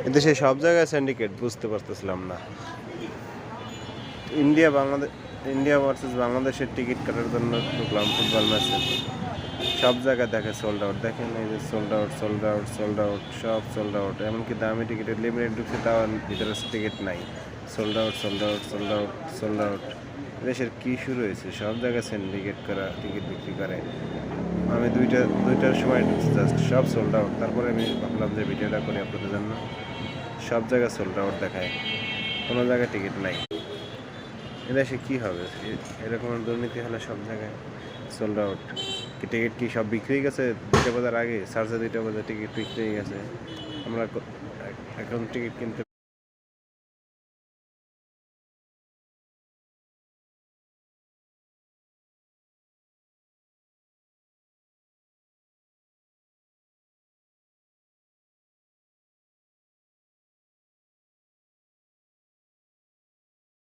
এদেশে সব জায়গায় সিন্ডিকেট, বুঝতে পারতেছিলাম না। ইন্ডিয়া ভার্সেস বাংলাদেশের টিকিট কাটার জন্য ঢুকলাম ফুটবল ম্যাচে, সব জায়গায় দেখে সোল্ড আউট। দেখেন এই যে sold out, sold out, sold out, সব সোল্ড আউট। এমনকি দামি টিকিটের লিমিটেড ঢুকছে, তাও ভিতরে টিকিট নাই। Sold out, sold out, sold out, sold out. দেশের কী শুরু হয়েছে? সব জায়গায় সিন্ডিকেট করা, টিকিট বিক্রি করে। আমি দুইটার সময় ঢুকছি, জাস্ট সব সোল্ড আউট। তারপরে আমি ভাবলাম যে ভিডিওটা করি আপনাদের জন্য। সব জায়গায় সোল্ড আউট দেখায়, কোনো জায়গায় টিকিট নাই। এদেশে কী হবে? এরকম দুর্নীতি হলে সব জায়গায় সোল্ড আউট। টিকিট কি সব বিক্রি হয়ে গেছে? 2টা বাজার আগে সাড়ে 2টা বাজার টিকিট বিক্রি হয়ে গেছে। আমরা এখন টিকিট কিনতে